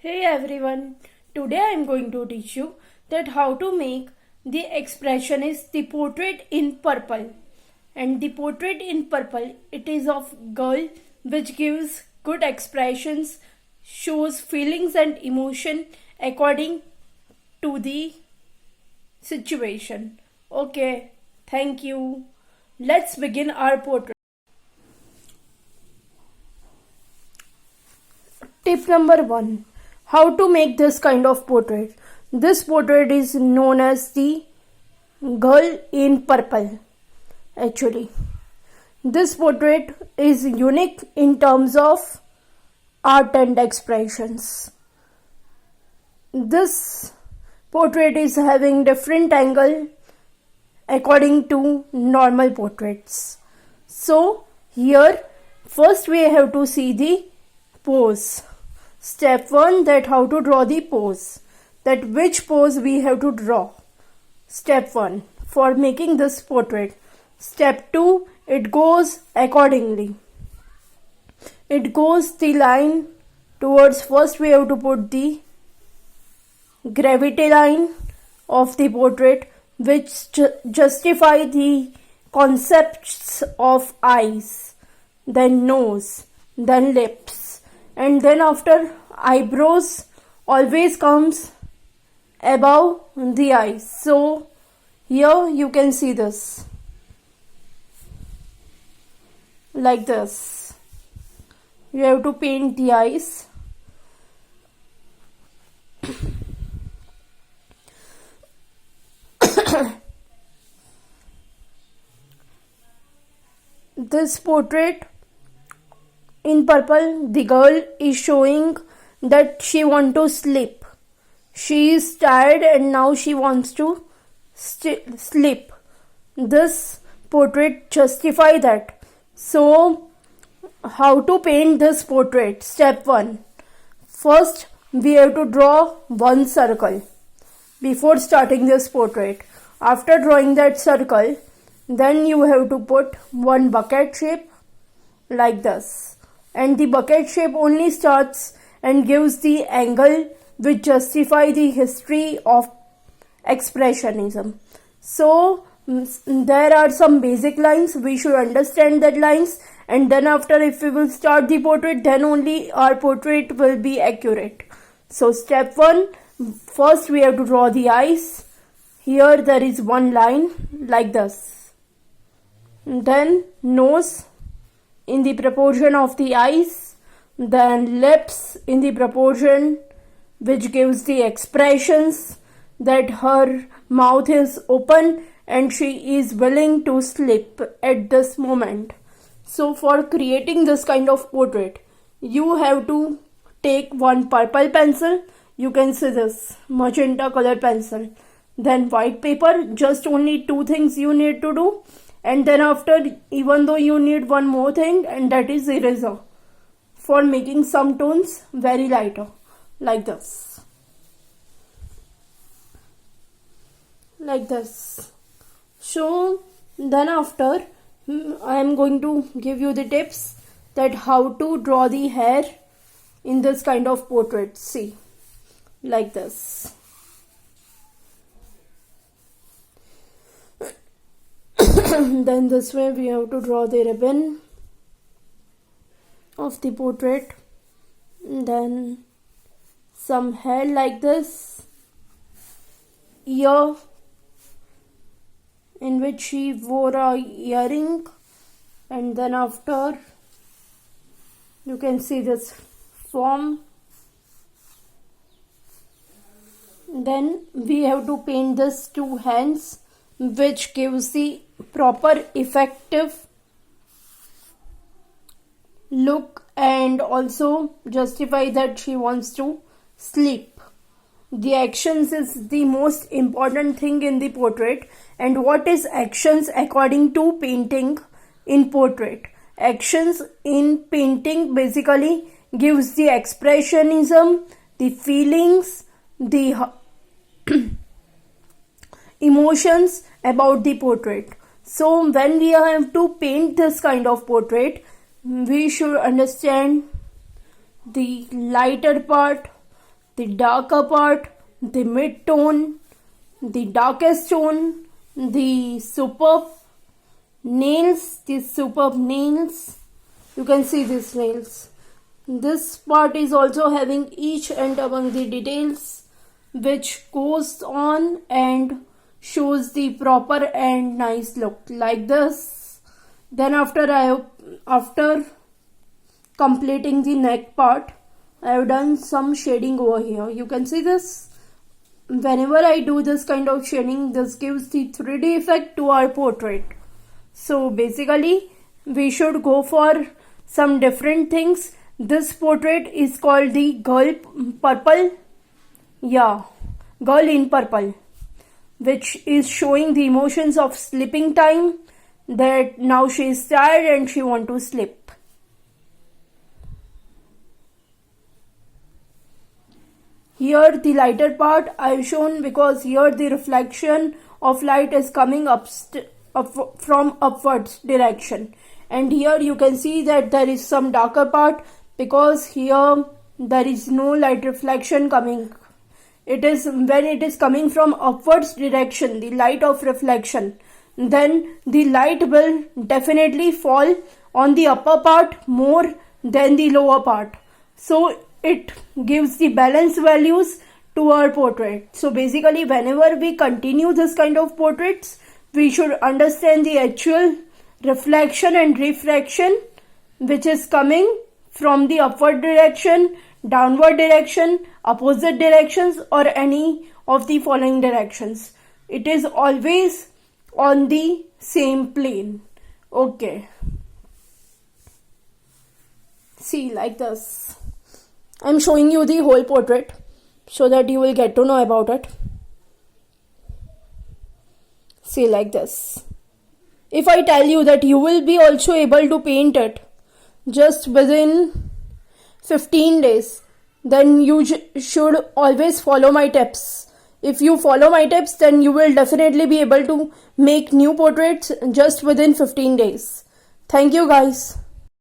Hey everyone, today I am going to teach you that how to make the expression is the portrait in purple. And the portrait in purple, it is of girl which gives good expressions, shows feelings and emotion according to the situation. Okay, thank you. Let's begin our portrait. Tip number 1. How to make this kind of portrait. This portrait is known as the girl in purple. Actually, this portrait is unique in terms of art and expressions. This portrait is having different angle according to normal portraits. So here first we have to see the pose. Step 1, that how to draw the pose, that which pose we have to draw. Step 1 for making this portrait. Step 2, it goes accordingly. It goes the line towards, first we have to put the gravity line of the portrait which justify the concepts of eyes, then nose, then lips. And then after, eyebrows always comes above the eyes. So here you can see this like this. You have to paint the eyes. This portrait in purple, the girl is showing that she wants to sleep. She is tired and now she wants to sleep. This portrait justify that. So, how to paint this portrait? Step 1. First, we have to draw one circle before starting this portrait. After drawing that circle, then you have to put one bucket shape like this. And the bucket shape only starts and gives the angle which justify the history of expressionism. So there are some basic lines, we should understand that lines, and then after if we will start the portrait, then only our portrait will be accurate. So step 1, first we have to draw the eyes. Here there is one line like this. Then nose in the proportion of the eyes, then lips in the proportion which gives the expressions that her mouth is open and she is willing to sleep at this moment. So for creating this kind of portrait, you have to take one purple pencil, you can see this magenta color pencil, then white paper, just only two things you need to do. And then after, even though you need one more thing, and that is eraser for making some tones very lighter like this. Like this. So then after, I am going to give you the tips that how to draw the hair in this kind of portrait. See, like this. Then this way we have to draw the ribbon of the portrait, then some hair like this, ear in which she wore a earring, and then after you can see this form. Then we have to paint this two hands which gives the proper effective look and also justify that she wants to sleep. The actions is the most important thing in the portrait. And what is actions according to painting in portrait? Actions in painting basically gives the expressionism, the feelings, the emotions about the portrait. So when we have to paint this kind of portrait, we should understand the lighter part, the darker part, the mid tone, the darkest tone, the superb nails, these superb nails. You can see these nails. This part is also having each and among the details which goes on and shows the proper and nice look like this. Then after completing the neck part, I have done some shading over here. You can see this. Whenever I do this kind of shading, this gives the 3D effect to our portrait. So basically we should go for some different things. This portrait is called the Girl Purple. Yeah, Girl in Purple, which is showing the emotions of sleeping time, that now she is tired and she want to sleep. Here the lighter part I have shown because here the reflection of light is coming up from upwards direction, and here you can see that there is some darker part because here there is no light reflection coming. It is when it is coming from upwards direction, the light of reflection, then the light will definitely fall on the upper part more than the lower part. So it gives the balance values to our portrait. So basically whenever we continue this kind of portraits, we should understand the actual reflection and refraction which is coming from the upward direction, downward direction, opposite directions, or any of the following directions. It is always on the same plane. Okay. See, like this. I'm showing you the whole portrait so that you will get to know about it. See, like this. If I tell you that you will be also able to paint it just within 15 days, then you should always follow my tips. If you follow my tips, then you will definitely be able to make new portraits just within 15 days. Thank you guys.